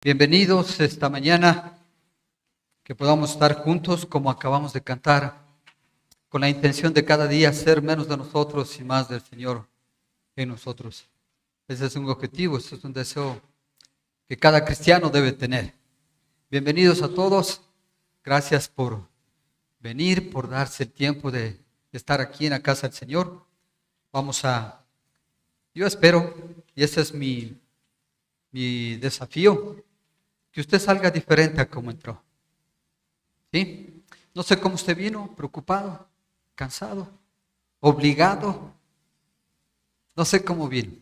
Bienvenidos esta mañana, que podamos estar juntos como acabamos de cantar, con la intención de cada día ser menos de nosotros y más del Señor en nosotros. Ese es un objetivo, ese es un deseo que cada cristiano debe tener. Bienvenidos a todos, gracias por venir, por darse el tiempo de estar aquí en la casa del Señor. Yo espero, y ese es mi desafío, que usted salga diferente a como entró. ¿Sí? No sé cómo usted vino, preocupado, cansado, obligado. No sé cómo vino,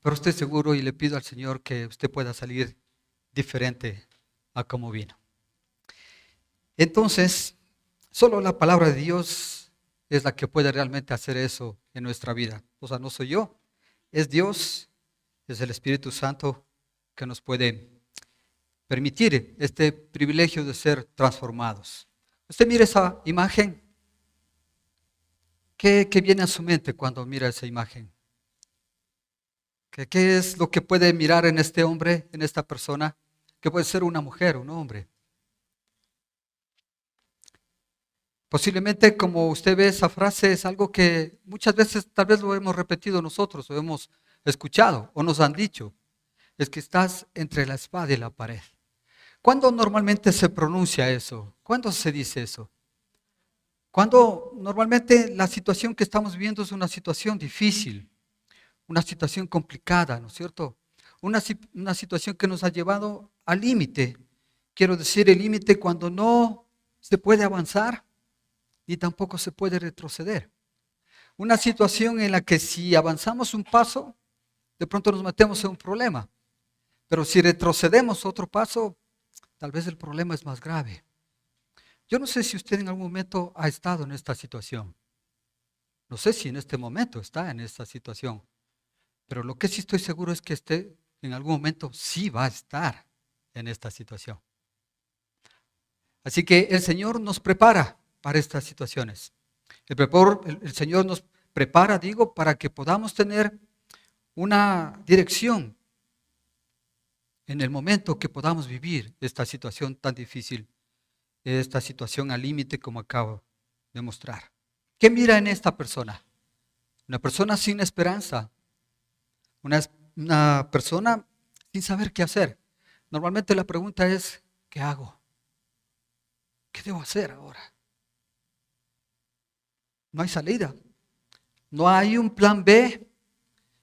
pero estoy seguro y le pido al Señor que usted pueda salir diferente a como vino. Entonces, solo la palabra de Dios es la que puede realmente hacer eso en nuestra vida. O sea, no soy yo, es Dios, es el Espíritu Santo que nos puede permitir este privilegio de ser transformados. Usted mira esa imagen. ¿Qué viene a su mente cuando mira esa imagen? ¿Qué es lo que puede mirar en este hombre, en esta persona? Que puede ser una mujer, un hombre. Posiblemente, como usted ve esa frase, es algo que muchas veces tal vez lo hemos repetido nosotros, o hemos escuchado, o nos han dicho. Es que estás entre la espada y la pared. ¿Cuándo normalmente se pronuncia eso? ¿Cuándo se dice eso? Cuando normalmente la situación que estamos viviendo es una situación difícil, una situación complicada, ¿no es cierto? Una situación que nos ha llevado al límite. Quiero decir, el límite cuando no se puede avanzar ni tampoco se puede retroceder. Una situación en la que si avanzamos un paso, de pronto nos metemos en un problema. Pero si retrocedemos otro paso, tal vez el problema es más grave. Yo no sé si usted en algún momento ha estado en esta situación. No sé si en este momento está en esta situación. Pero lo que sí estoy seguro es que usted en algún momento sí va a estar en esta situación. Así que el Señor nos prepara para estas situaciones. El Señor nos prepara, digo, para que podamos tener una dirección en el momento que podamos vivir esta situación tan difícil, esta situación al límite como acabo de mostrar. ¿Qué mira en esta persona? Una persona sin esperanza, una persona sin saber qué hacer. Normalmente la pregunta es, ¿qué hago? ¿Qué debo hacer ahora? No hay salida. No hay un plan B.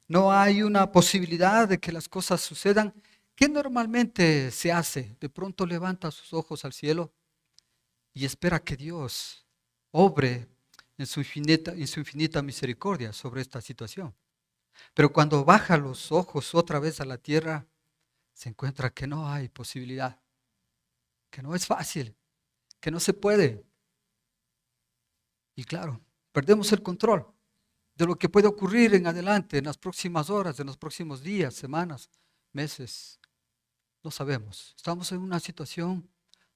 No hay una posibilidad de que las cosas sucedan. ¿Qué normalmente se hace? De pronto levanta sus ojos al cielo y espera que Dios obre en su infinita misericordia sobre esta situación. Pero cuando baja los ojos otra vez a la tierra, se encuentra que no hay posibilidad, que no es fácil, que no se puede. Y claro, perdemos el control de lo que puede ocurrir en adelante, en las próximas horas, en los próximos días, semanas, meses. No sabemos. Estamos en una situación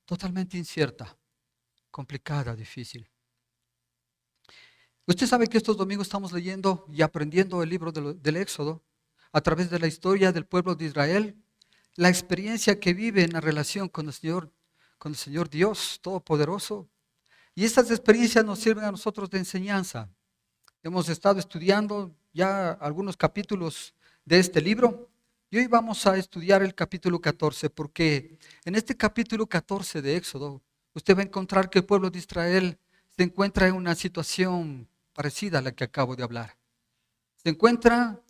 totalmente incierta, complicada, difícil. Usted sabe que estos domingos estamos leyendo y aprendiendo el libro del Éxodo a través de la historia del pueblo de Israel, la experiencia que vive en la relación con el Señor Dios Todopoderoso. Y estas experiencias nos sirven a nosotros de enseñanza. Hemos estado estudiando ya algunos capítulos de este libro y hoy vamos a estudiar el capítulo 14 porque en este capítulo 14 de Éxodo usted va a encontrar que el pueblo de Israel se encuentra en una situación parecida a la que acabo de hablar. Se encuentra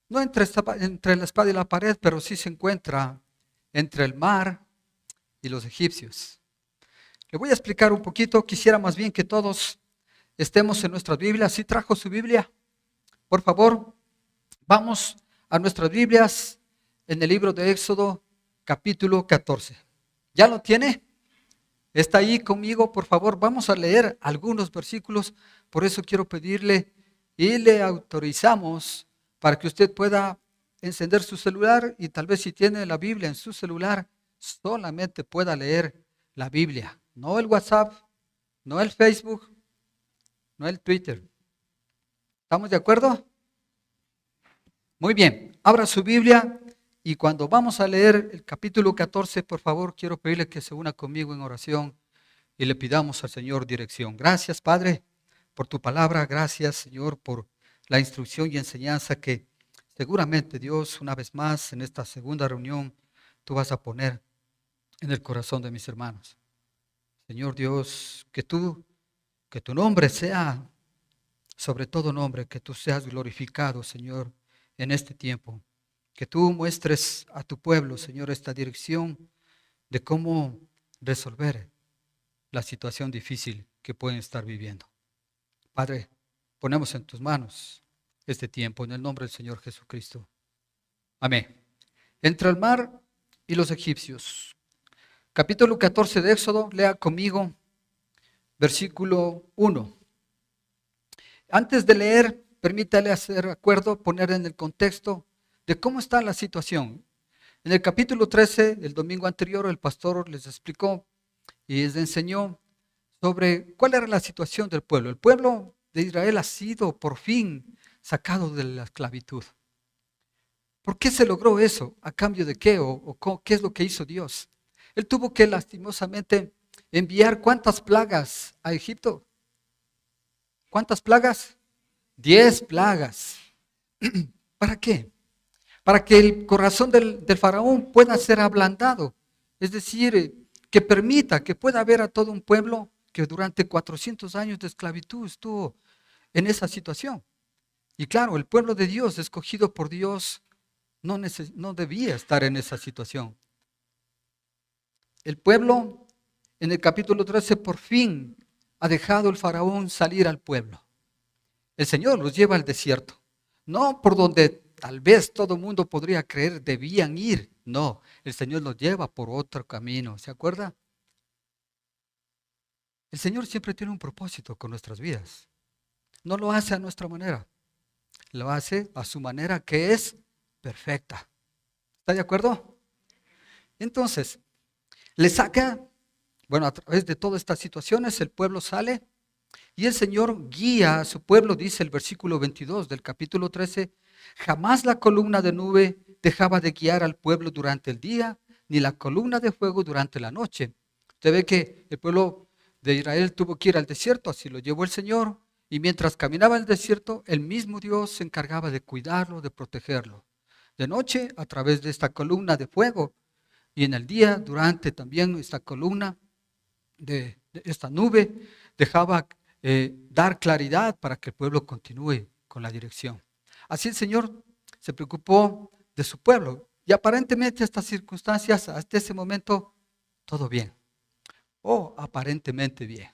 no entre la espada y la pared, pero sí se encuentra entre el mar y los egipcios. Le voy a explicar un poquito, quisiera más bien que todos estemos en nuestras Biblias. ¿Sí trajo su Biblia? Por favor, vamos a nuestras Biblias en el libro de Éxodo, capítulo 14. ¿Ya lo tiene? ¿Está ahí conmigo? Por favor, vamos a leer algunos versículos. Por eso quiero pedirle y le autorizamos para que usted pueda encender su celular y tal vez si tiene la Biblia en su celular, solamente pueda leer la Biblia. No el WhatsApp, no el Facebook, no el Twitter. ¿Estamos de acuerdo? Muy bien, abra su Biblia Y cuando vamos a leer el capítulo 14, por favor, quiero pedirle que se una conmigo en oración y le pidamos al Señor dirección. Gracias, Padre, por tu palabra. Gracias, Señor, por la instrucción y enseñanza que seguramente, Dios, una vez más en esta segunda reunión, tú vas a poner en el corazón de mis hermanos. Señor Dios, que tu nombre sea sobre todo nombre, que tú seas glorificado, Señor, en este tiempo. Que tú muestres a tu pueblo, Señor, esta dirección de cómo resolver la situación difícil que pueden estar viviendo. Padre, ponemos en tus manos este tiempo en el nombre del Señor Jesucristo. Amén. Entre el mar y los egipcios. Capítulo 14 de Éxodo, lea conmigo, versículo 1. Antes de leer, permítale hacer acuerdo, poner en el contexto de cómo está la situación. En el capítulo 13, el domingo anterior, el pastor les explicó y les enseñó sobre cuál era la situación del pueblo. El pueblo de Israel ha sido por fin sacado de la esclavitud. ¿Por qué se logró eso? ¿A cambio de qué? ¿O qué es lo que hizo Dios? Él tuvo que lastimosamente enviar ¿cuántas plagas a Egipto? ¿Cuántas plagas? 10 plagas. ¿Para qué? Para que el corazón del faraón pueda ser ablandado. Es decir, que permita que pueda haber a todo un pueblo que durante 400 años de esclavitud estuvo en esa situación. Y claro, el pueblo de Dios, escogido por Dios, no debía estar en esa situación. El pueblo, en el capítulo 13, por fin ha dejado el faraón salir al pueblo. El Señor los lleva al desierto, no por donde tal vez todo el mundo podría creer debían ir. No, el Señor los lleva por otro camino. ¿Se acuerda? El Señor siempre tiene un propósito con nuestras vidas. No lo hace a nuestra manera, lo hace a su manera que es perfecta. ¿Está de acuerdo? Entonces, le saca, bueno, a través de todas estas situaciones, el pueblo sale y el Señor guía a su pueblo, dice el versículo 22 del capítulo 13, jamás la columna de nube dejaba de guiar al pueblo durante el día, ni la columna de fuego durante la noche. Usted ve que el pueblo de Israel tuvo que ir al desierto, así lo llevó el Señor, y mientras caminaba en el desierto, el mismo Dios se encargaba de cuidarlo, de protegerlo. De noche, a través de esta columna de fuego, y en el día, durante también esta columna de esta nube, dejaba dar claridad para que el pueblo continúe con la dirección. Así el Señor se preocupó de su pueblo y aparentemente estas circunstancias, hasta ese momento, todo bien. O aparentemente bien.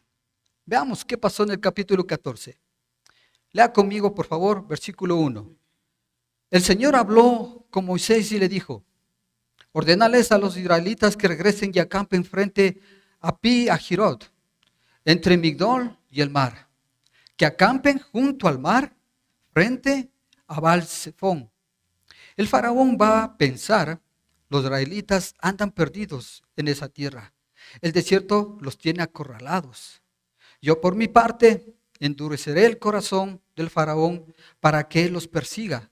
Veamos qué pasó en el capítulo 14. Lea conmigo, por favor, versículo 1. El Señor habló con Moisés y le dijo, ordénales a los israelitas que regresen y acampen frente a Pi-Hahirot, entre Migdol y el mar, que acampen junto al mar, frente a Baal-Zephón. El faraón va a pensar, los israelitas andan perdidos en esa tierra. El desierto los tiene acorralados. Yo por mi parte endureceré el corazón del faraón para que él los persiga.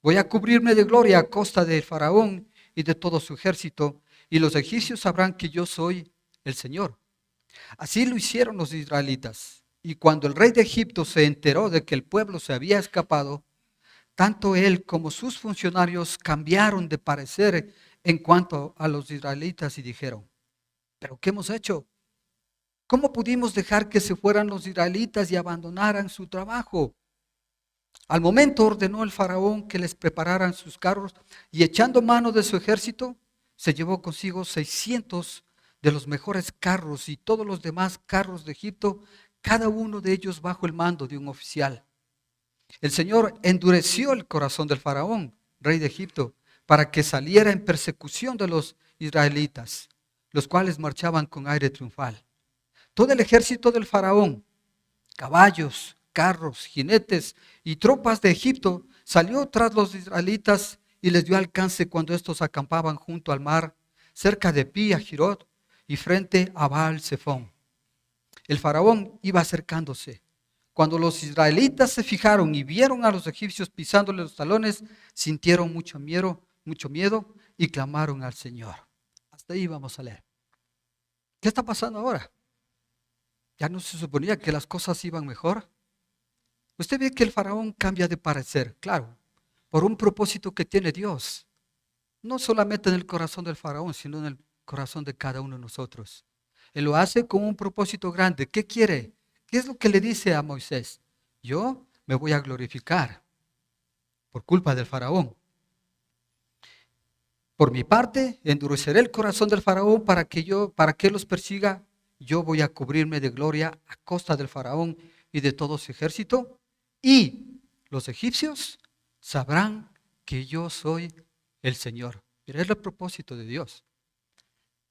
Voy a cubrirme de gloria a costa del faraón y de todo su ejército, y los egipcios sabrán que yo soy el Señor. Así lo hicieron los israelitas. Y cuando el rey de Egipto se enteró de que el pueblo se había escapado, tanto él como sus funcionarios cambiaron de parecer en cuanto a los israelitas y dijeron, ¿pero qué hemos hecho? ¿Cómo pudimos dejar que se fueran los israelitas y abandonaran su trabajo? Al momento ordenó el faraón que les prepararan sus carros y echando mano de su ejército, se llevó consigo 600 de los mejores carros y todos los demás carros de Egipto, cada uno de ellos bajo el mando de un oficial. El Señor endureció el corazón del faraón, rey de Egipto, para que saliera en persecución de los israelitas, los cuales marchaban con aire triunfal. Todo el ejército del faraón, caballos, carros, jinetes y tropas de Egipto, salió tras los israelitas y les dio alcance cuando estos acampaban junto al mar, cerca de Pi-Hahirot y frente a Baal-Zephón. El faraón iba acercándose. Cuando los israelitas se fijaron y vieron a los egipcios pisándole los talones, sintieron mucho mucho miedo y clamaron al Señor. Hasta ahí vamos a leer. ¿Qué está pasando ahora? ¿Ya no se suponía que las cosas iban mejor? Usted ve que el faraón cambia de parecer, claro, por un propósito que tiene Dios. No solamente en el corazón del faraón, sino en el corazón de cada uno de nosotros. Él lo hace con un propósito grande. ¿Qué quiere? ¿Qué es lo que le dice a Moisés? Yo me voy a glorificar por culpa del faraón. Por mi parte, endureceré el corazón del faraón para que los persiga. Yo voy a cubrirme de gloria a costa del faraón y de todo su ejército. Y los egipcios sabrán que yo soy el Señor. Pero es el propósito de Dios.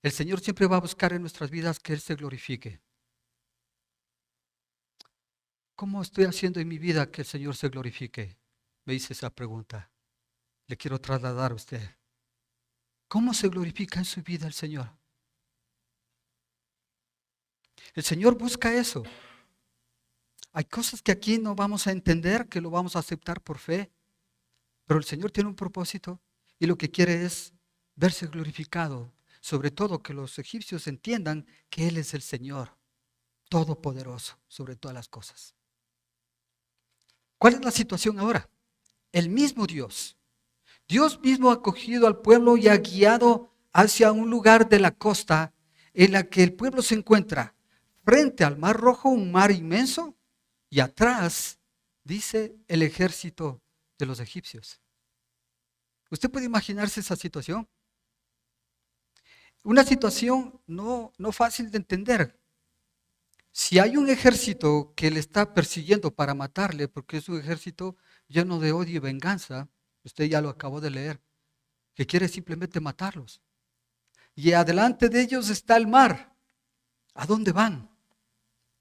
El Señor siempre va a buscar en nuestras vidas que Él se glorifique. ¿Cómo estoy haciendo en mi vida que el Señor se glorifique? Me hice esa pregunta. Le quiero trasladar a usted. ¿Cómo se glorifica en su vida el Señor? El Señor busca eso. Hay cosas que aquí no vamos a entender, que lo vamos a aceptar por fe, pero el Señor tiene un propósito y lo que quiere es verse glorificado. Sobre todo que los egipcios entiendan que Él es el Señor todopoderoso sobre todas las cosas. ¿Cuál es la situación ahora? El mismo Dios mismo ha cogido al pueblo y ha guiado hacia un lugar de la costa en la que el pueblo se encuentra frente al Mar Rojo, un mar inmenso, y atrás dice el ejército de los egipcios. ¿Usted puede imaginarse esa situación? Una situación no fácil de entender. Si hay un ejército que le está persiguiendo para matarle, porque es un ejército lleno de odio y venganza, usted ya lo acabó de leer, que quiere simplemente matarlos. Y adelante de ellos está el mar. ¿A dónde van?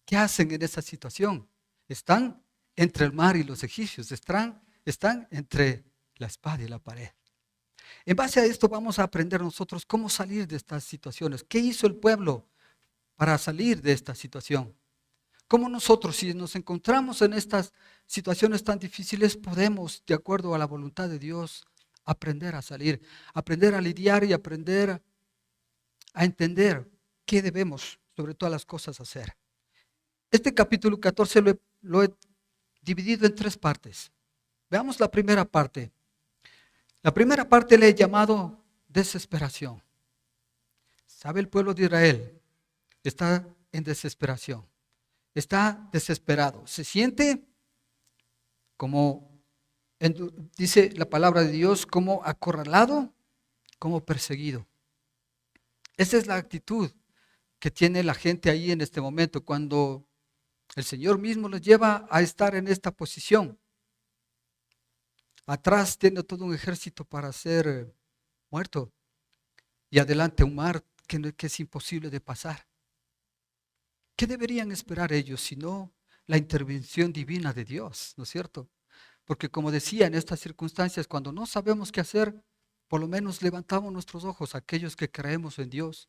¿Qué hacen en esa situación? Están entre el mar y los egipcios, están entre la espada y la pared. En base a esto vamos a aprender nosotros cómo salir de estas situaciones. ¿Qué hizo el pueblo para salir de esta situación? ¿Cómo nosotros, si nos encontramos en estas situaciones tan difíciles, podemos, de acuerdo a la voluntad de Dios, aprender a salir, aprender a lidiar y aprender a entender qué debemos, sobre todas las cosas, hacer? Este capítulo 14 lo he dividido en 3 partes. Veamos la primera parte. La primera parte le he llamado desesperación. ¿Sabe? El pueblo de Israel está en desesperación. Está desesperado. Se siente como, dice la palabra de Dios, como acorralado, como perseguido. Esa es la actitud que tiene la gente ahí en este momento, cuando el Señor mismo los lleva a estar en esta posición. Atrás tiene todo un ejército para ser muerto y adelante un mar que es imposible de pasar. ¿Qué deberían esperar ellos sino la intervención divina de Dios? ¿No es cierto? Porque como decía, en estas circunstancias, cuando no sabemos qué hacer, por lo menos levantamos nuestros ojos, aquellos que creemos en Dios,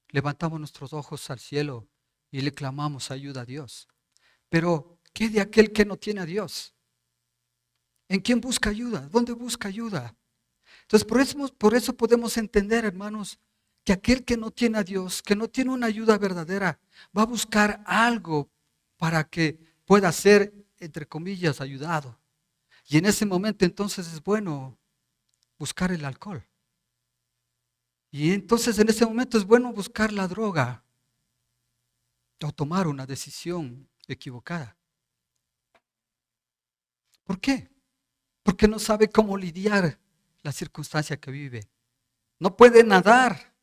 levantamos nuestros ojos al cielo y le clamamos ayuda a Dios. Pero, ¿qué de aquel que no tiene a Dios? ¿En quién busca ayuda? ¿Dónde busca ayuda? Entonces, por eso podemos entender, hermanos, que aquel que no tiene a Dios, que no tiene una ayuda verdadera, va a buscar algo para que pueda ser, entre comillas, ayudado. Y en ese momento entonces es bueno buscar el alcohol. Y entonces en ese momento es bueno buscar la droga o tomar una decisión equivocada. ¿Por qué? Porque no sabe cómo lidiar la circunstancia que vive. No puede nadar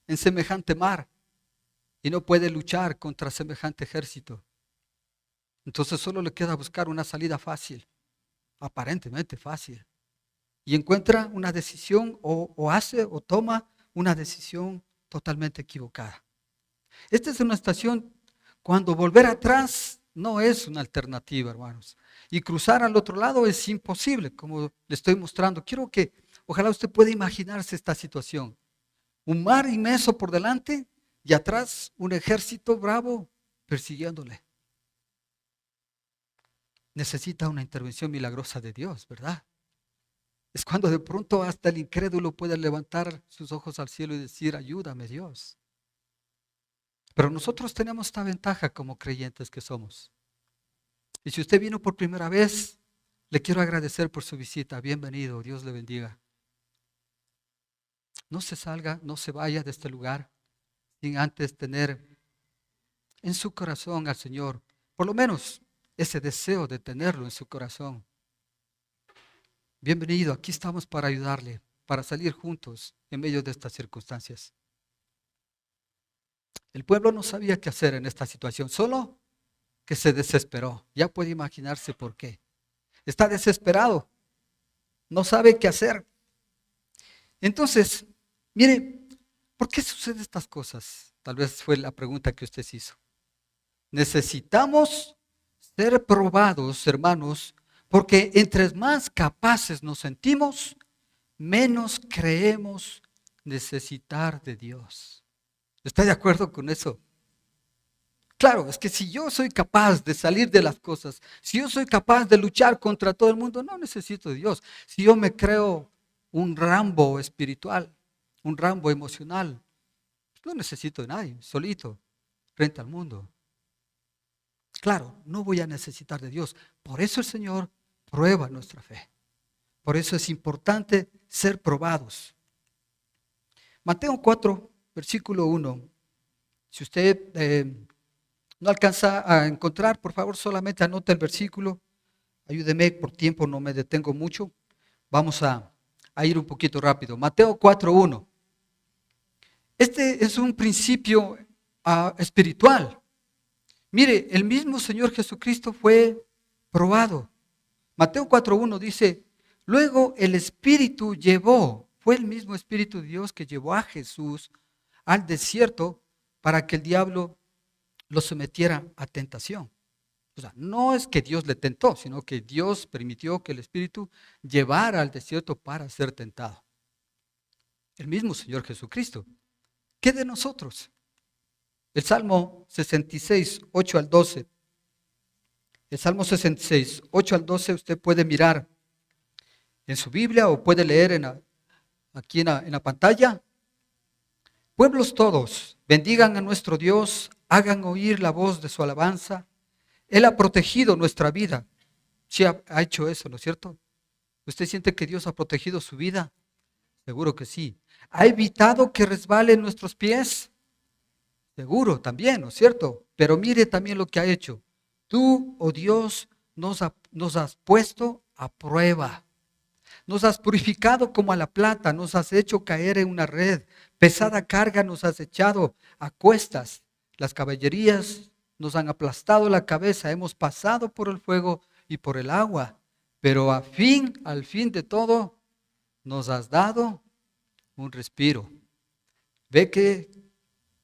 en semejante mar y no puede luchar contra semejante ejército. Entonces solo le queda buscar una salida fácil, aparentemente fácil. Y encuentra una decisión o hace o toma una decisión totalmente equivocada. Esta es una estación cuando volver atrás no es una alternativa, hermanos. Y cruzar al otro lado es imposible, como le estoy mostrando. Quiero que, ojalá usted pueda imaginarse esta situación. Un mar inmenso por delante y atrás un ejército bravo persiguiéndole. Necesita una intervención milagrosa de Dios, ¿verdad? Es cuando de pronto hasta el incrédulo puede levantar sus ojos al cielo y decir, ayúdame Dios. Pero nosotros tenemos esta ventaja como creyentes que somos. Y si usted vino por primera vez, le quiero agradecer por su visita. Bienvenido, Dios le bendiga. No se salga, no se vaya de este lugar sin antes tener en su corazón al Señor, por lo menos ese deseo de tenerlo en su corazón. Bienvenido, aquí estamos para ayudarle, para salir juntos en medio de estas circunstancias. El pueblo no sabía qué hacer en esta situación, solo que se desesperó. Ya puede imaginarse por qué. Está desesperado, no sabe qué hacer. Entonces, mire, ¿por qué suceden estas cosas? Tal vez fue la pregunta que usted se hizo. Necesitamos ser probados, hermanos, porque entre más capaces nos sentimos, menos creemos necesitar de Dios. ¿Está de acuerdo con eso? Claro, es que si yo soy capaz de salir de las cosas, si yo soy capaz de luchar contra todo el mundo, no necesito de Dios. Si yo me creo un Rambo espiritual, un Rambo emocional, no necesito de nadie, solito, frente al mundo. Claro, no voy a necesitar de Dios. Por eso el Señor prueba nuestra fe. Por eso es importante ser probados. Mateo 4, versículo 1. Si usted no alcanza a encontrar, por favor, solamente anote el versículo. Ayúdeme, por tiempo no me detengo mucho. Vamos a ir un poquito rápido. Mateo 4, 1. Este es un principio espiritual. Mire, el mismo Señor Jesucristo fue probado. Mateo 4:1 dice, luego el Espíritu fue el mismo Espíritu de Dios que llevó a Jesús al desierto para que el diablo lo sometiera a tentación. O sea, no es que Dios le tentó, sino que Dios permitió que el Espíritu llevara al desierto para ser tentado. El mismo Señor Jesucristo. ¿Qué de nosotros? El Salmo 66, 8 al 12. El Salmo 66, 8 al 12 usted puede mirar en su Biblia o puede leer aquí en la pantalla. Pueblos todos, bendigan a nuestro Dios, hagan oír la voz de su alabanza. Él ha protegido nuestra vida. Sí ha hecho eso, ¿no es cierto? ¿Usted siente que Dios ha protegido su vida? Seguro que sí. ¿Ha evitado que resbalen nuestros pies? Seguro también, ¿no es cierto? Pero mire también lo que ha hecho. Tú, oh Dios, nos has puesto a prueba. Nos has purificado como a la plata, nos has hecho caer en una red. Pesada carga nos has echado a cuestas. Las caballerías nos han aplastado la cabeza. Hemos pasado por el fuego y por el agua. Pero al fin de todo, nos has dado un respiro. ¿Ve que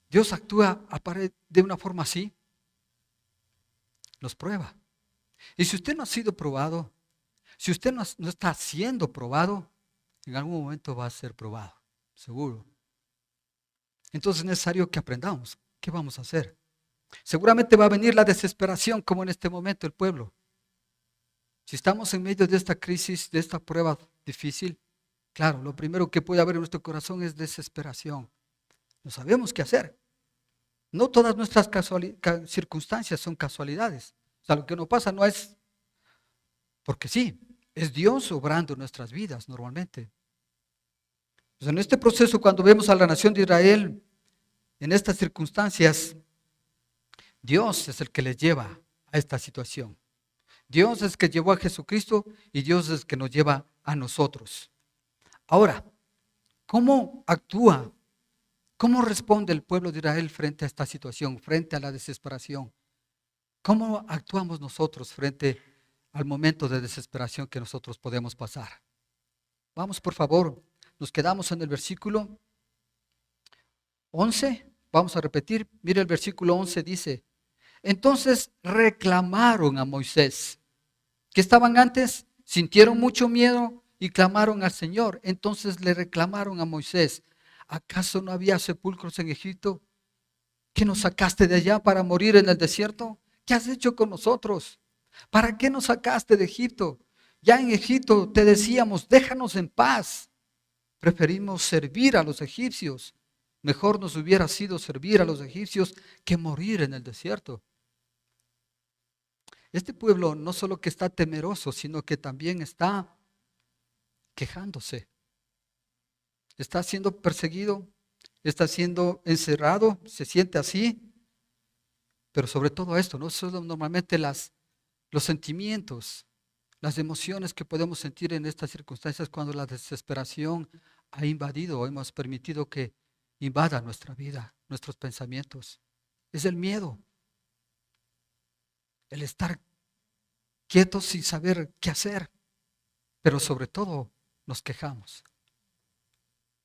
Dios actúa de una forma así? Nos prueba. Y si usted no ha sido probado, si usted no está siendo probado, en algún momento va a ser probado, seguro. Entonces es necesario que aprendamos. ¿Qué vamos a hacer? Seguramente va a venir la desesperación como en este momento el pueblo. Si estamos en medio de esta crisis, de esta prueba difícil, claro, lo primero que puede haber en nuestro corazón es desesperación. No sabemos qué hacer. No todas nuestras circunstancias son casualidades. O sea, lo que nos pasa no es porque sí, es Dios obrando en nuestras vidas normalmente. Pues en este proceso, cuando vemos a la nación de Israel en estas circunstancias, Dios es el que les lleva a esta situación. Dios es el que llevó a Jesucristo y Dios es el que nos lleva a nosotros. Ahora, ¿cómo actúa? ¿Cómo responde el pueblo de Israel frente a esta situación, frente a la desesperación? ¿Cómo actuamos nosotros frente al momento de desesperación que nosotros podemos pasar? Vamos, por favor, nos quedamos en el versículo 11. Vamos a repetir. Mire, el versículo 11 dice, entonces reclamaron a Moisés. ¿Qué estaban antes? Sintieron mucho miedo y clamaron al Señor. Entonces le reclamaron a Moisés. ¿Acaso no había sepulcros en Egipto? ¿Que nos sacaste de allá para morir en el desierto? ¿Qué has hecho con nosotros? ¿Para qué nos sacaste de Egipto? Ya en Egipto te decíamos, déjanos en paz. Preferimos servir a los egipcios. Mejor nos hubiera sido servir a los egipcios que morir en el desierto. Este pueblo no solo que está temeroso, sino que también está quejándose. Está siendo perseguido, está siendo encerrado, se siente así. Pero sobre todo esto, ¿no? Son normalmente los sentimientos, las emociones que podemos sentir en estas circunstancias cuando la desesperación ha invadido o hemos permitido que invada nuestra vida, nuestros pensamientos. Es el miedo, el estar quietos sin saber qué hacer, pero sobre todo nos quejamos.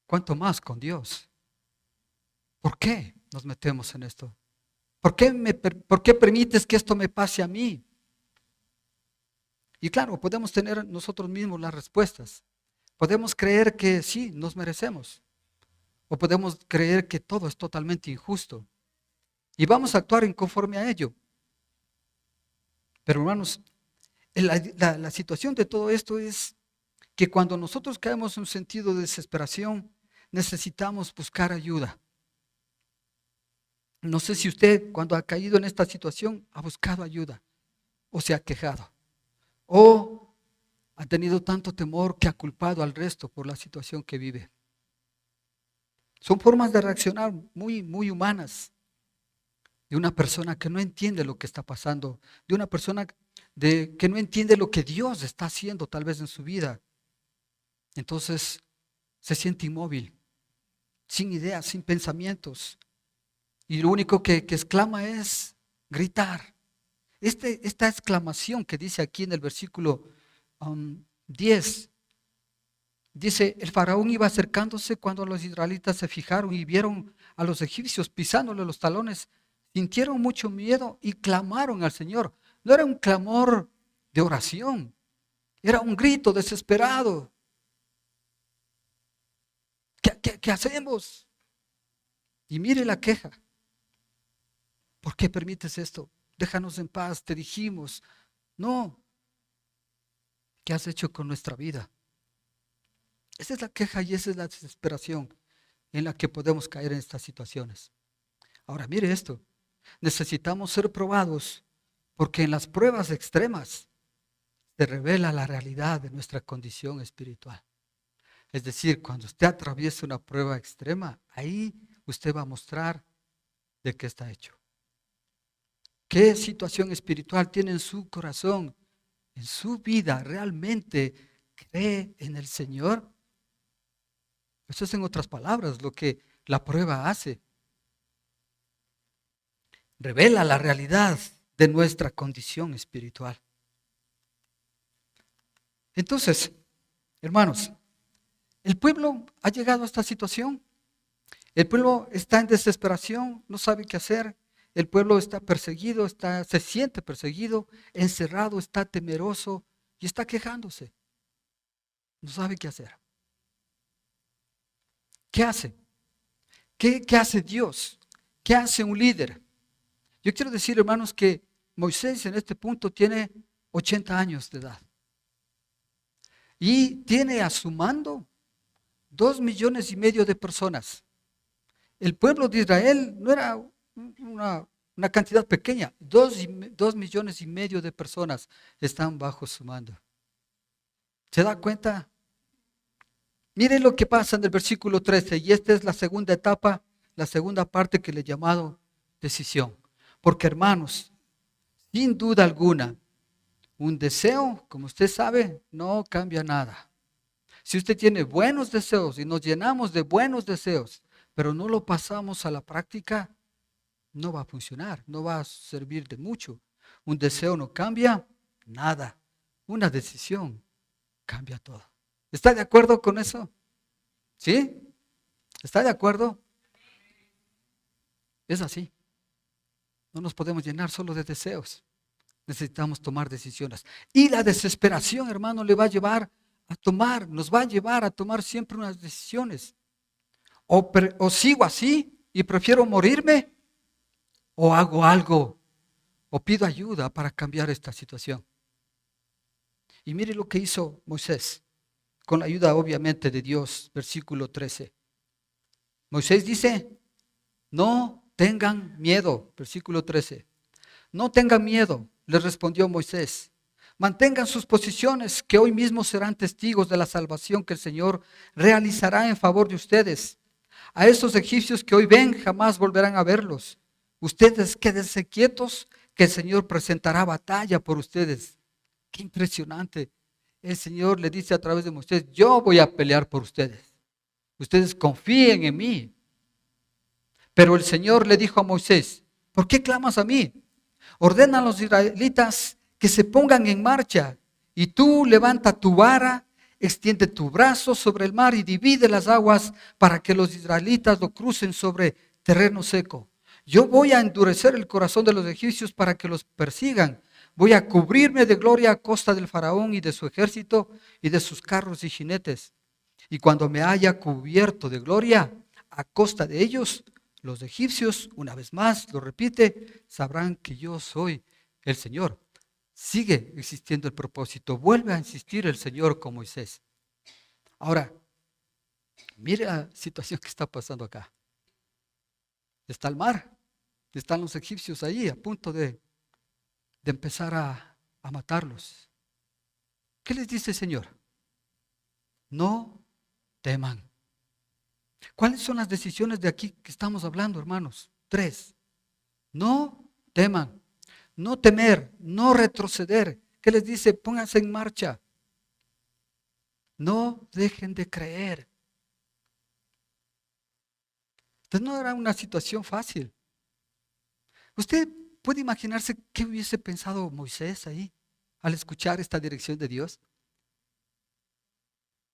¿Cuánto más con Dios? ¿Por qué nos metemos en esto? ¿Por qué permites que esto me pase a mí? Y claro, podemos tener nosotros mismos las respuestas. Podemos creer que sí, nos merecemos. O podemos creer que todo es totalmente injusto. Y vamos a actuar en conforme a ello. Pero hermanos, la situación de todo esto es que cuando nosotros caemos en un sentido de desesperación, necesitamos buscar ayuda. No sé si usted cuando ha caído en esta situación ha buscado ayuda o se ha quejado o ha tenido tanto temor que ha culpado al resto por la situación que vive. Son formas de reaccionar muy, muy humanas de una persona que no entiende lo que está pasando, de una persona que no entiende lo que Dios está haciendo tal vez en su vida. Entonces se siente inmóvil, sin ideas, sin pensamientos. Y lo único que exclama es gritar. Esta exclamación que dice aquí en el versículo 10, dice, el faraón iba acercándose cuando los israelitas se fijaron y vieron a los egipcios pisándole los talones, sintieron mucho miedo y clamaron al Señor. No era un clamor de oración, era un grito desesperado. ¿Qué hacemos? Y mire la queja. ¿Por qué permites esto? Déjanos en paz, te dijimos. No. ¿Qué has hecho con nuestra vida? Esa es la queja y esa es la desesperación en la que podemos caer en estas situaciones. Ahora, mire esto. Necesitamos ser probados porque en las pruebas extremas se revela la realidad de nuestra condición espiritual. Es decir, cuando usted atraviesa una prueba extrema, ahí usted va a mostrar de qué está hecho. ¿Qué situación espiritual tiene en su corazón, en su vida? ¿Realmente cree en el Señor? Eso es en otras palabras lo que la prueba hace. Revela la realidad de nuestra condición espiritual. Entonces, hermanos, el pueblo ha llegado a esta situación. El pueblo está en desesperación, no sabe qué hacer. El pueblo está perseguido, se siente perseguido, encerrado, está temeroso y está quejándose. No sabe qué hacer. ¿Qué hace? ¿Qué hace Dios? ¿Qué hace un líder? Yo quiero decir, hermanos, que Moisés en este punto tiene 80 años de edad. Y tiene a su mando 2,5 millones de personas. El pueblo de Israel no era una cantidad pequeña. 2,5 millones de personas están bajo su mando. ¿Se da cuenta? Miren lo que pasa en el versículo 13. Y esta es la segunda etapa, la segunda parte que le he llamado decisión. Porque hermanos, sin duda alguna, un deseo, como usted sabe, no cambia nada. Si usted tiene buenos deseos y nos llenamos de buenos deseos, pero no lo pasamos a la práctica, no va a funcionar, no va a servir de mucho. Un deseo no cambia nada. Una decisión cambia todo. ¿Está de acuerdo con eso? ¿Sí? ¿Está de acuerdo? Es así. No nos podemos llenar solo de deseos. Necesitamos tomar decisiones. Y la desesperación, hermano, nos va a llevar a tomar siempre unas decisiones. O sigo así y prefiero morirme, o hago algo, o pido ayuda para cambiar esta situación. Y mire lo que hizo Moisés, con la ayuda obviamente de Dios, versículo 13. Moisés dice, no tengan miedo, versículo 13. No tengan miedo, les respondió Moisés. Mantengan sus posiciones, que hoy mismo serán testigos de la salvación que el Señor realizará en favor de ustedes. A estos egipcios que hoy ven, jamás volverán a verlos. Ustedes quédense quietos, que el Señor presentará batalla por ustedes. Qué impresionante. El Señor le dice a través de Moisés, yo voy a pelear por ustedes. Ustedes confíen en mí. Pero el Señor le dijo a Moisés, ¿por qué clamas a mí? Ordena a los israelitas que se pongan en marcha, y tú levanta tu vara, extiende tu brazo sobre el mar y divide las aguas para que los israelitas lo crucen sobre terreno seco. Yo voy a endurecer el corazón de los egipcios para que los persigan. Voy a cubrirme de gloria a costa del faraón y de su ejército y de sus carros y jinetes. Y cuando me haya cubierto de gloria a costa de ellos, los egipcios, una vez más, lo repite, sabrán que yo soy el Señor. Sigue existiendo el propósito. Vuelve a insistir el Señor con Moisés. Ahora, mire la situación que está pasando acá. Está el mar. Están los egipcios ahí a punto de empezar a matarlos. ¿Qué les dice el Señor? No teman. ¿Cuáles son las decisiones de aquí que estamos hablando, hermanos? 3. No teman. No temer, no retroceder. ¿Qué les dice? Pónganse en marcha. No dejen de creer. Entonces no era una situación fácil. ¿Usted puede imaginarse qué hubiese pensado Moisés ahí al escuchar esta dirección de Dios?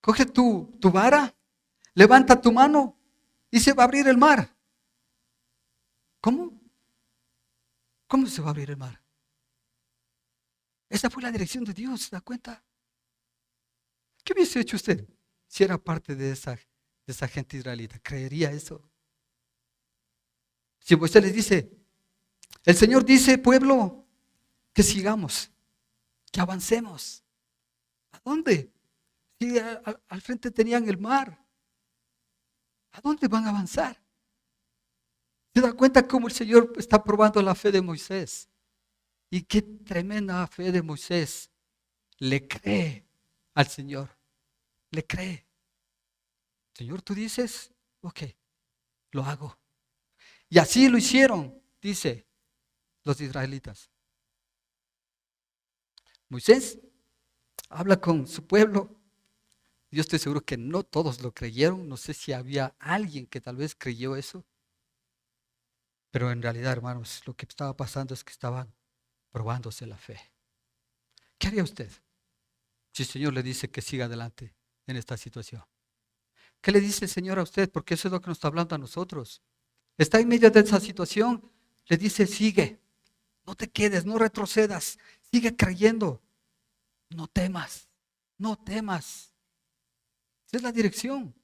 Coge tu vara, levanta tu mano y se va a abrir el mar. ¿Cómo? ¿Cómo se va a abrir el mar? Esa fue la dirección de Dios, ¿se da cuenta? ¿Qué hubiese hecho usted si era parte de esa gente israelita? ¿Creería eso? Si usted les dice, el Señor dice, pueblo, que sigamos, que avancemos. ¿A dónde? Si al frente tenían el mar. ¿A dónde van a avanzar? ¿Se da cuenta cómo el Señor está probando la fe de Moisés? Y qué tremenda fe de Moisés. Le cree al Señor. Le cree. Señor, tú dices, ok, lo hago. Y así lo hicieron, dice los israelitas. Moisés habla con su pueblo. Yo estoy seguro que no todos lo creyeron. No sé si había alguien que tal vez creyó eso. Pero en realidad, hermanos, lo que estaba pasando es que estaban probándose la fe. ¿Qué haría usted si el Señor le dice que siga adelante en esta situación? ¿Qué le dice el Señor a usted? Porque eso es lo que nos está hablando a nosotros. Está en medio de esa situación, le dice, sigue, no te quedes, no retrocedas, sigue creyendo, no temas, no temas. Esa es la dirección.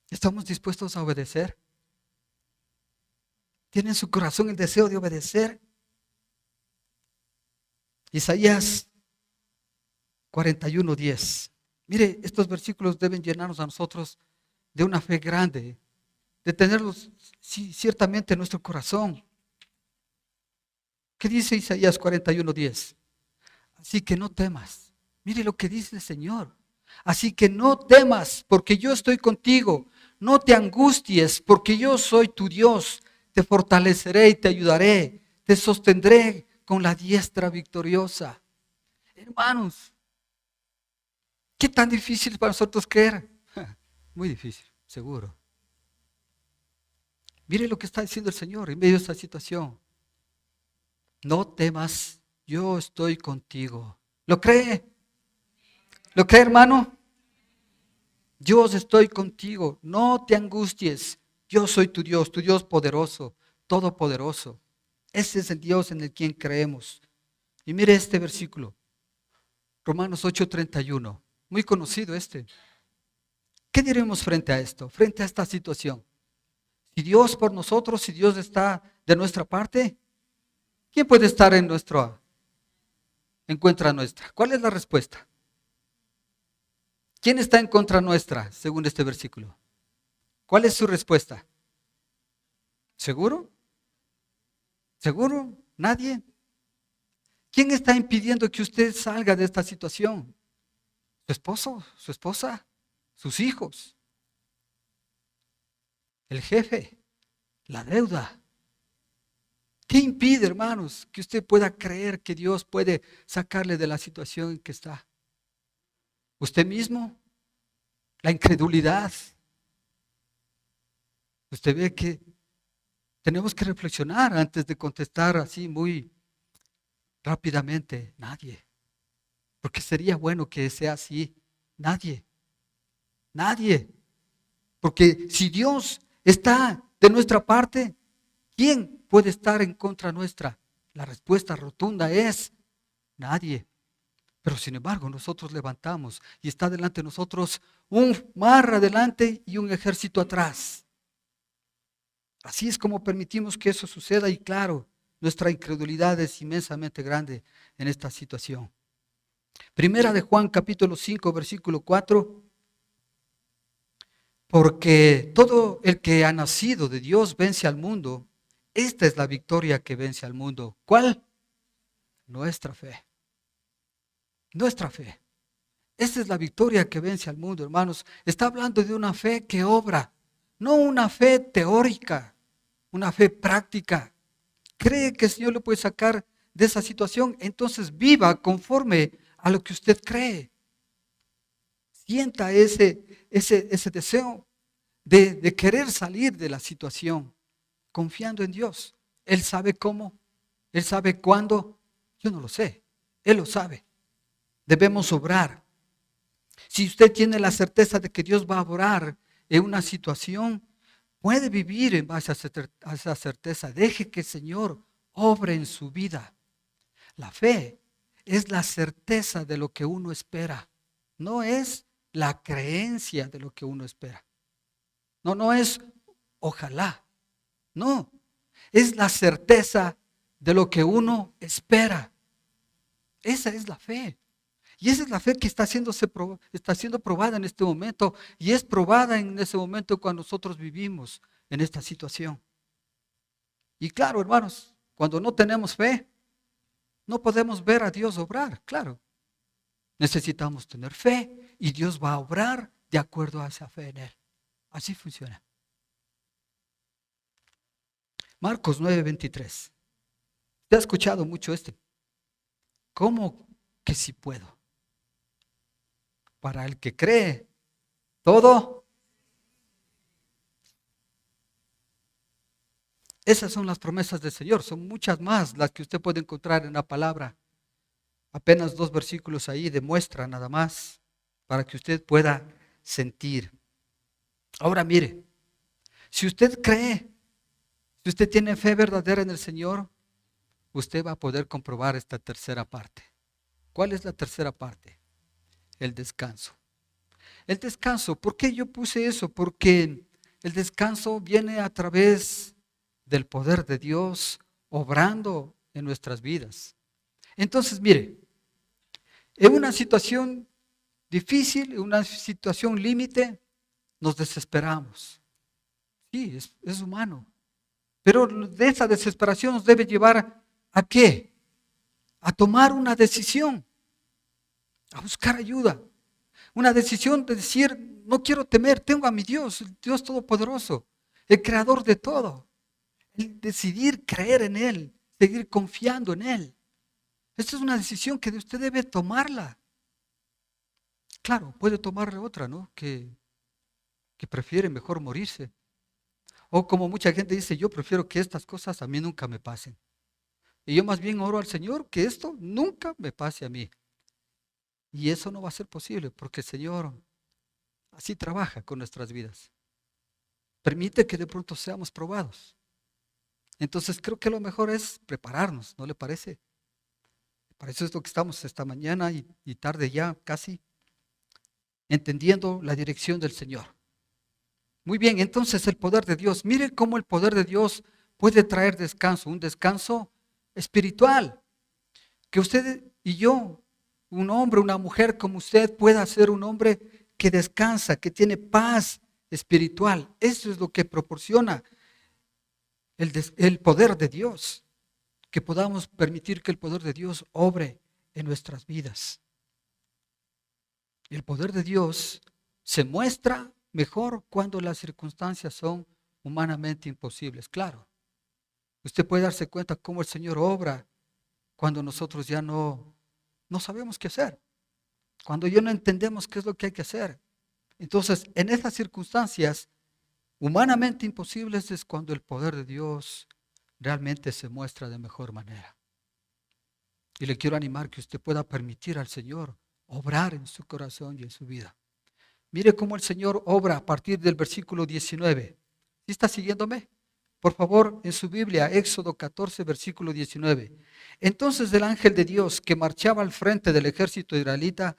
¿Estamos dispuestos a obedecer? ¿Tiene en su corazón el deseo de obedecer? Isaías 41:10. Mire, estos versículos deben llenarnos a nosotros de una fe grande, de tenerlos ciertamente en nuestro corazón. ¿Qué dice Isaías 41:10? Así que no temas. Mire lo que dice el Señor. Así que no temas, porque yo estoy contigo. No te angusties, porque yo soy tu Dios. Te fortaleceré y te ayudaré. Te sostendré con la diestra victoriosa. Hermanos, ¿qué tan difícil es para nosotros creer? Muy difícil, seguro. Mire lo que está diciendo el Señor en medio de esta situación. No temas, yo estoy contigo. ¿Lo cree? ¿Lo cree, hermano? Yo estoy contigo, no te angusties. Yo soy tu Dios poderoso, todopoderoso. Ese es el Dios en el quien creemos. Y mire este versículo, Romanos 8:31, muy conocido este. ¿Qué diremos frente a esto, frente a esta situación? Si Dios por nosotros, si Dios está de nuestra parte, ¿quién puede estar en en contra nuestra? ¿Cuál es la respuesta? ¿Quién está en contra nuestra, según este versículo? ¿Cuál es su respuesta? ¿Seguro? ¿Seguro? ¿Nadie? ¿Quién está impidiendo que usted salga de esta situación? ¿Su esposo? ¿Su esposa? ¿Sus hijos? ¿El jefe? ¿La deuda? ¿Qué impide, hermanos, que usted pueda creer que Dios puede sacarle de la situación en que está? ¿Usted mismo? ¿La incredulidad? Usted ve que tenemos que reflexionar antes de contestar así muy rápidamente. Nadie. Porque sería bueno que sea así. Nadie. Nadie. Porque si Dios está de nuestra parte, ¿quién puede estar en contra nuestra? La respuesta rotunda es nadie. Pero sin embargo nosotros levantamos y está delante de nosotros un mar adelante y un ejército atrás. Así es como permitimos que eso suceda y claro, nuestra incredulidad es inmensamente grande en esta situación. Primera de Juan capítulo 5 versículo 4. Porque todo el que ha nacido de Dios vence al mundo. Esta es la victoria que vence al mundo. ¿Cuál? Nuestra fe. Nuestra fe. Esta es la victoria que vence al mundo, hermanos. Está hablando de una fe que obra, no una fe teórica, una fe práctica. ¿Cree que el Señor le puede sacar de esa situación? Entonces viva conforme a lo que usted cree. Sienta ese deseo de querer salir de la situación, confiando en Dios. Él sabe cómo, Él sabe cuándo, yo no lo sé, Él lo sabe. Debemos obrar. Si usted tiene la certeza de que Dios va a obrar en una situación, puede vivir en base a esa certeza. Deje que el Señor obre en su vida. La fe es la certeza de lo que uno espera, no es la creencia de lo que uno espera. No es ojalá, no, es la certeza de lo que uno espera. Esa es la fe. Y esa es la fe que está siendo probada en este momento y es probada en ese momento cuando nosotros vivimos en esta situación. Y claro, hermanos, cuando no tenemos fe, no podemos ver a Dios obrar, claro. Necesitamos tener fe y Dios va a obrar de acuerdo a esa fe en Él. Así funciona. Marcos 9:23. ¿Te ha escuchado mucho este? ¿Cómo que si puedo? Para el que cree, todo. Esas son las promesas del Señor. Son muchas más las que usted puede encontrar en la palabra. Apenas 2 versículos ahí demuestran nada más para que usted pueda sentir. Ahora mire, si usted cree, si usted tiene fe verdadera en el Señor, usted va a poder comprobar esta tercera parte. ¿Cuál es la tercera parte? El descanso. El descanso, ¿por qué yo puse eso? Porque el descanso viene a través del poder de Dios obrando en nuestras vidas. Entonces, mire, en una situación difícil, en una situación límite, nos desesperamos. Sí, es humano. Pero de esa desesperación nos debe llevar ¿a qué? A tomar una decisión, a buscar ayuda. Una decisión de decir, no quiero temer, tengo a mi Dios, el Dios Todopoderoso, el Creador de todo. El decidir creer en Él, seguir confiando en Él. Esta es una decisión que usted debe tomarla. Claro, puede tomarle otra, ¿no? Que prefiere mejor morirse. O como mucha gente dice, yo prefiero que estas cosas a mí nunca me pasen. Y yo más bien oro al Señor que esto nunca me pase a mí. Y eso no va a ser posible porque el Señor así trabaja con nuestras vidas. Permite que de pronto seamos probados. Entonces creo que lo mejor es prepararnos, ¿no le parece? Para eso es lo que estamos esta mañana y tarde ya casi, entendiendo la dirección del Señor. Muy bien, entonces el poder de Dios. Miren cómo el poder de Dios puede traer descanso, un descanso espiritual. Que usted y yo, un hombre, una mujer como usted, pueda ser un hombre que descansa, que tiene paz espiritual. Eso es lo que proporciona el poder de Dios. Que podamos permitir que el poder de Dios obre en nuestras vidas. El poder de Dios se muestra mejor cuando las circunstancias son humanamente imposibles. Claro, usted puede darse cuenta cómo el Señor obra cuando nosotros ya no sabemos qué hacer, cuando ya no entendemos qué es lo que hay que hacer. Entonces, en esas circunstancias humanamente imposibles es cuando el poder de Dios realmente se muestra de mejor manera. Y le quiero animar que usted pueda permitir al Señor obrar en su corazón y en su vida. Mire cómo el Señor obra a partir del versículo 19. ¿Sí está siguiéndome? Por favor, en su Biblia, Éxodo 14, versículo 19. Entonces el ángel de Dios que marchaba al frente del ejército israelita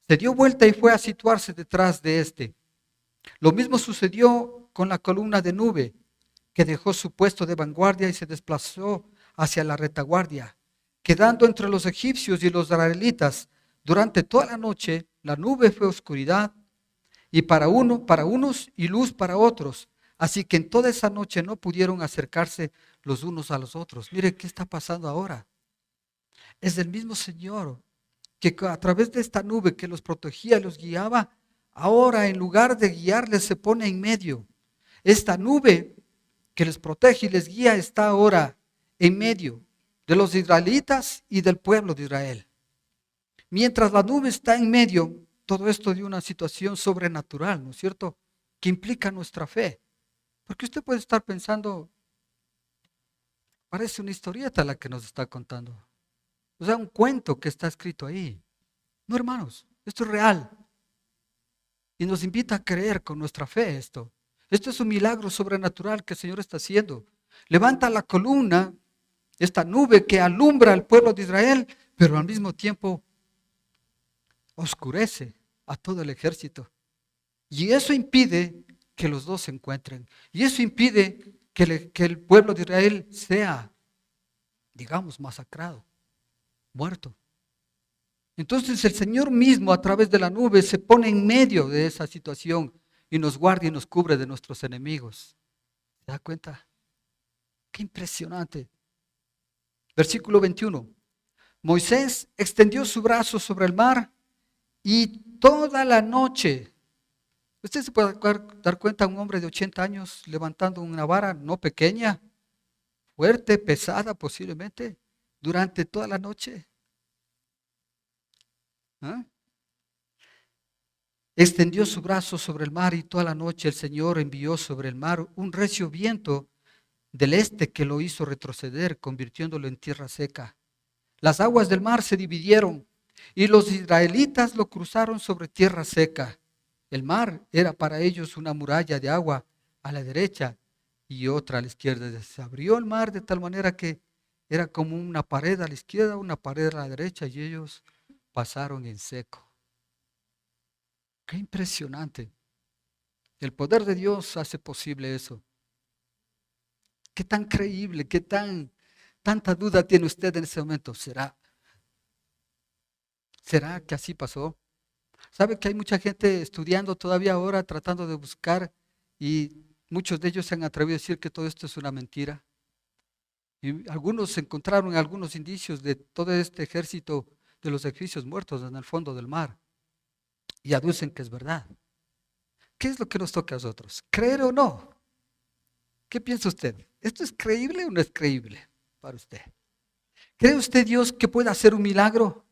se dio vuelta y fue a situarse detrás de éste. Lo mismo sucedió con la columna de nube, que dejó su puesto de vanguardia y se desplazó hacia la retaguardia, quedando entre los egipcios y los israelitas. Durante toda la noche la nube fue oscuridad y para unos y luz para otros. Así que en toda esa noche no pudieron acercarse los unos a los otros. Mire qué está pasando ahora. Es el mismo Señor que a través de esta nube que los protegía y los guiaba, ahora en lugar de guiarles se pone en medio. Esta nube que les protege y les guía está ahora en medio de los israelitas y del pueblo de Israel. Mientras la nube está en medio, todo esto de una situación sobrenatural, ¿no es cierto? Que implica nuestra fe. Porque usted puede estar pensando, parece una historieta la que nos está contando. O sea, un cuento que está escrito ahí. No, hermanos, esto es real. Y nos invita a creer con nuestra fe esto. Esto es un milagro sobrenatural que el Señor está haciendo. Levanta la columna, esta nube que alumbra al pueblo de Israel, pero al mismo tiempo oscurece a todo el ejército. Y eso impide que los dos se encuentren. Y eso impide que el pueblo de Israel sea, digamos, masacrado, muerto. Entonces el Señor mismo a través de la nube se pone en medio de esa situación y nos guarda y nos cubre de nuestros enemigos. ¿Se da cuenta? Qué impresionante. Versículo 21. Moisés extendió su brazo sobre el mar y toda la noche. Usted se puede dar cuenta, un hombre de 80 años levantando una vara no pequeña, fuerte, pesada posiblemente, durante toda la noche. ¿Ah? Extendió su brazo sobre el mar y toda la noche el Señor envió sobre el mar un recio viento del este que lo hizo retroceder, convirtiéndolo en tierra seca. Las aguas del mar se dividieron y los israelitas lo cruzaron sobre tierra seca. El mar era para ellos una muralla de agua a la derecha y otra a la izquierda. Se abrió el mar de tal manera que era como una pared a la izquierda, una pared a la derecha y ellos pasaron en seco. Qué impresionante. El poder de Dios hace posible eso. Qué tan creíble, tanta duda tiene usted en ese momento. ¿Será que así pasó? ¿Sabe que hay mucha gente estudiando todavía ahora, tratando de buscar, y muchos de ellos se han atrevido a decir que todo esto es una mentira? Y algunos encontraron algunos indicios de todo este ejército de los egipcios muertos en el fondo del mar y aducen que es verdad. ¿Qué es lo que nos toca a nosotros? ¿Creer o no? ¿Qué piensa usted? ¿Esto es creíble o no es creíble para usted? ¿Cree usted, Dios, que puede hacer un milagro?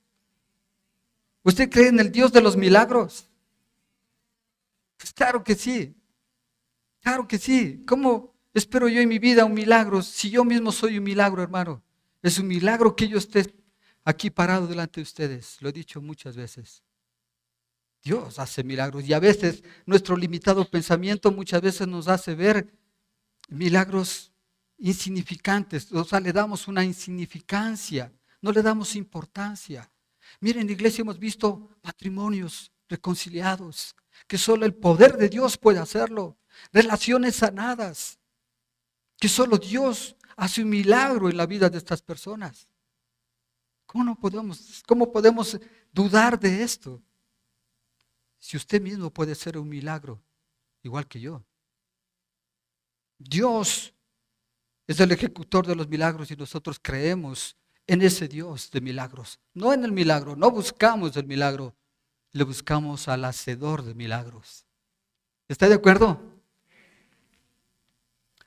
¿Usted cree en el Dios de los milagros? Pues claro que sí. Claro que sí. ¿Cómo espero yo en mi vida un milagro si yo mismo soy un milagro, hermano? Es un milagro que yo esté aquí parado delante de ustedes. Lo he dicho muchas veces. Dios hace milagros y a veces nuestro limitado pensamiento muchas veces nos hace ver milagros insignificantes. O sea, le damos una insignificancia, no le damos importancia. Miren, en la iglesia hemos visto matrimonios reconciliados, que solo el poder de Dios puede hacerlo. Relaciones sanadas, que solo Dios hace un milagro en la vida de estas personas. cómo podemos dudar de esto? Si usted mismo puede ser un milagro, igual que yo. Dios es el ejecutor de los milagros y nosotros creemos en ese Dios de milagros. No en el milagro, no buscamos el milagro, le buscamos al hacedor de milagros. ¿Está de acuerdo?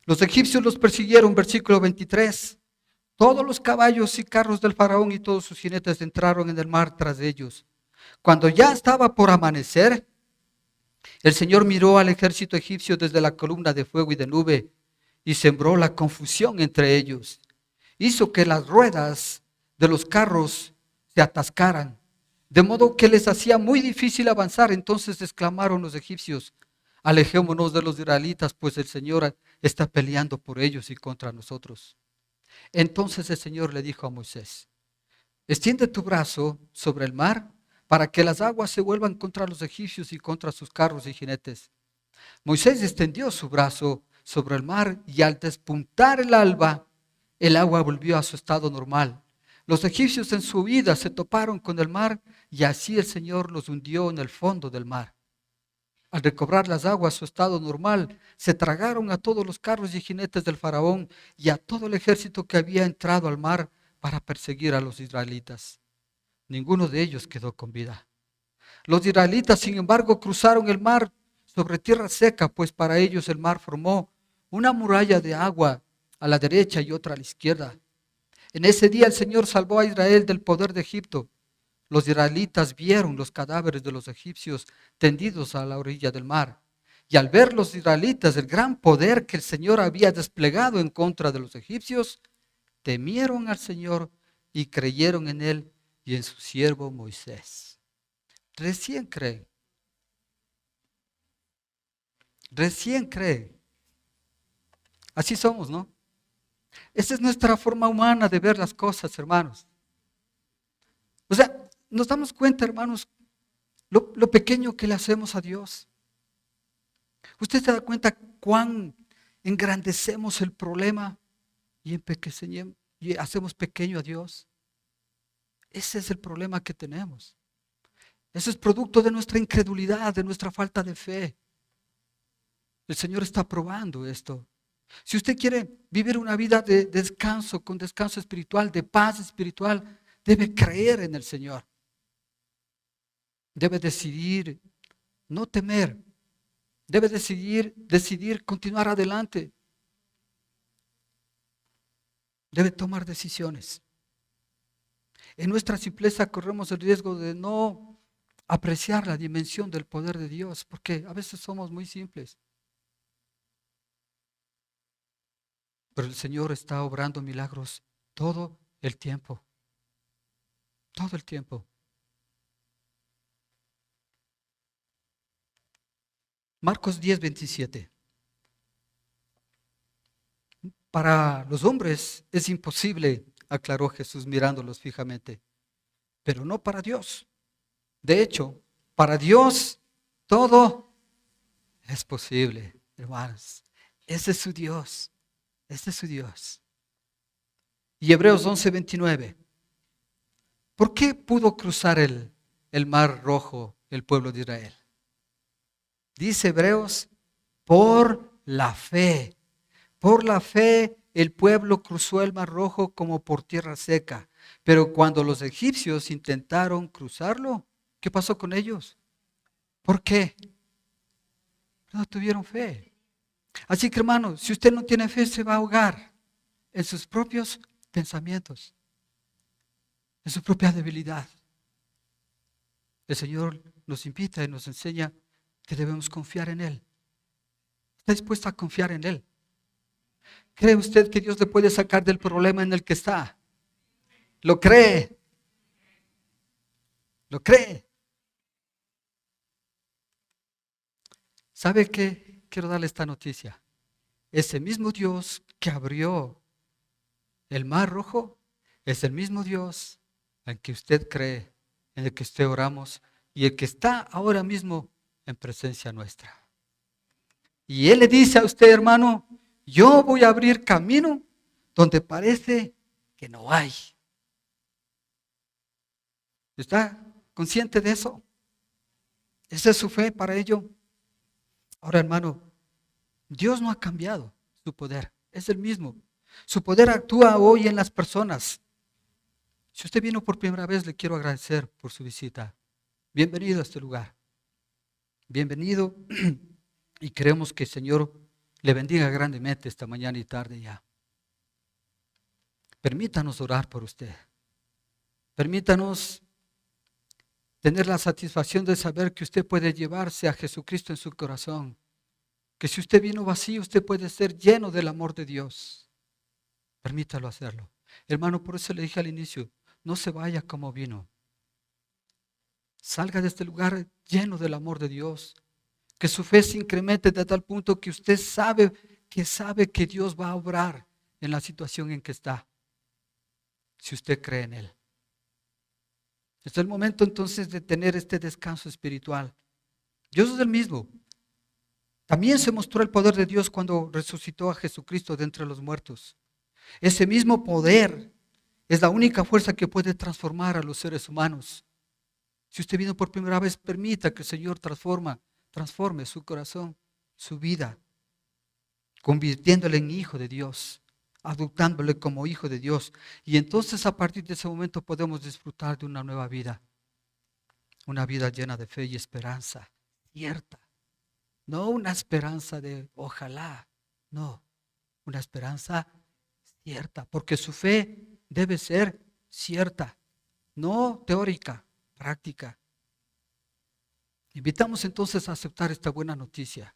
Los egipcios los persiguieron, versículo 23. Todos los caballos y carros del faraón y todos sus jinetes entraron en el mar tras de ellos. Cuando ya estaba por amanecer, el Señor miró al ejército egipcio desde la columna de fuego y de nube y sembró la confusión entre ellos. Hizo que las ruedas de los carros se atascaran, de modo que les hacía muy difícil avanzar. Entonces exclamaron los egipcios: alejémonos de los israelitas, pues el Señor está peleando por ellos y contra nosotros. Entonces el Señor le dijo a Moisés: extiende tu brazo sobre el mar para que las aguas se vuelvan contra los egipcios y contra sus carros y jinetes. Moisés extendió su brazo sobre el mar y al despuntar el alba, el agua volvió a su estado normal. Los egipcios en su huida se toparon con el mar y así el Señor los hundió en el fondo del mar. Al recobrar las aguas su estado normal, se tragaron a todos los carros y jinetes del faraón y a todo el ejército que había entrado al mar para perseguir a los israelitas. Ninguno de ellos quedó con vida. Los israelitas, sin embargo, cruzaron el mar sobre tierra seca, pues para ellos el mar formó una muralla de agua a la derecha y otra a la izquierda. En ese día el Señor salvó a Israel del poder de Egipto. Los israelitas vieron los cadáveres de los egipcios tendidos a la orilla del mar. Y al ver los israelitas el gran poder que el Señor había desplegado en contra de los egipcios, temieron al Señor y creyeron en Él y en su siervo Moisés. Recién creen. Recién creen. Así somos, ¿no? Esa es nuestra forma humana de ver las cosas, hermanos. O sea, nos damos cuenta, hermanos, lo pequeño que le hacemos a Dios. ¿Usted se da cuenta cuán engrandecemos el problema y hacemos pequeño a Dios? Ese es el problema que tenemos. Eso es producto de nuestra incredulidad, de nuestra falta de fe. El Señor está probando esto. Si usted quiere vivir una vida de descanso, con descanso espiritual, de paz espiritual, debe creer en el Señor. Debe decidir no temer. Debe decidir continuar adelante. Debe tomar decisiones. En nuestra simpleza corremos el riesgo de no apreciar la dimensión del poder de Dios, porque a veces somos muy simples. Pero el Señor está obrando milagros todo el tiempo. Todo el tiempo. Marcos 10:27. Para los hombres es imposible, aclaró Jesús mirándolos fijamente, pero no para Dios. De hecho, para Dios todo es posible, hermanos. Ese es su Dios. Ese es su Dios. Y Hebreos 11:29. ¿Por qué pudo cruzar el mar rojo el pueblo de Israel? Dice Hebreos, por la fe. Por la fe el pueblo cruzó el mar rojo como por tierra seca. Pero cuando los egipcios intentaron cruzarlo, ¿qué pasó con ellos? ¿Por qué? No tuvieron fe. Así que, hermano, si usted no tiene fe, se va a ahogar en sus propios pensamientos, en su propia debilidad. El Señor nos invita y nos enseña que debemos confiar en Él. ¿Está dispuesto a confiar en Él? ¿Cree usted que Dios le puede sacar del problema en el que está? ¿Lo cree? ¿Lo cree? ¿Sabe qué? Quiero darle esta noticia. Ese mismo Dios que abrió el mar rojo es el mismo Dios en que usted cree, en el que usted oramos y el que está ahora mismo en presencia nuestra. Y Él le dice a usted, hermano, yo voy a abrir camino donde parece que no hay. ¿Está consciente de eso? Esa es su fe para ello. Ahora, hermano, Dios no ha cambiado su poder, es el mismo. Su poder actúa hoy en las personas. Si usted vino por primera vez, le quiero agradecer por su visita. Bienvenido a este lugar. Bienvenido y queremos que el Señor le bendiga grandemente esta mañana y tarde ya. Permítanos orar por usted. Permítanos tener la satisfacción de saber que usted puede llevarse a Jesucristo en su corazón. Que si usted vino vacío, usted puede ser lleno del amor de Dios. Permítalo hacerlo. Hermano, por eso le dije al inicio, no se vaya como vino. Salga de este lugar lleno del amor de Dios. Que su fe se incremente de tal punto que usted sabe que Dios va a obrar en la situación en que está. Si usted cree en Él. Es el momento entonces de tener este descanso espiritual. Dios es el mismo. También se mostró el poder de Dios cuando resucitó a Jesucristo de entre los muertos. Ese mismo poder es la única fuerza que puede transformar a los seres humanos. Si usted vino por primera vez, permita que el Señor transforme su corazón, su vida, convirtiéndole en hijo de Dios, adoptándole como hijo de Dios. Y entonces a partir de ese momento podemos disfrutar de una nueva vida. Una vida llena de fe y esperanza, cierta. No una esperanza de ojalá, no, una esperanza cierta, porque su fe debe ser cierta, no teórica, práctica. Invitamos entonces a aceptar esta buena noticia,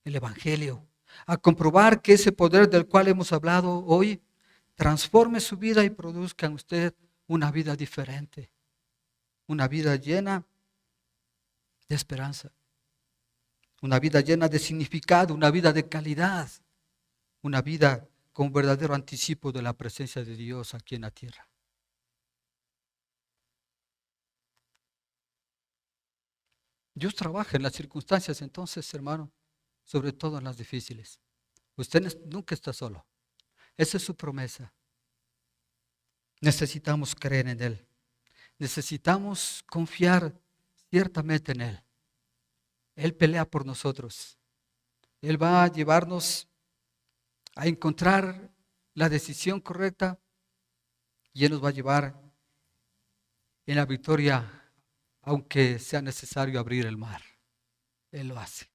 el Evangelio, a comprobar que ese poder del cual hemos hablado hoy transforme su vida y produzca en usted una vida diferente, una vida llena de esperanza. Una vida llena de significado, una vida de calidad, una vida con verdadero anticipo de la presencia de Dios aquí en la tierra. Dios trabaja en las circunstancias entonces, hermano, sobre todo en las difíciles. Usted nunca está solo. Esa es su promesa. Necesitamos creer en Él. Necesitamos confiar ciertamente en Él. Él pelea por nosotros. Él va a llevarnos a encontrar la decisión correcta y Él nos va a llevar en la victoria, aunque sea necesario abrir el mar. Él lo hace.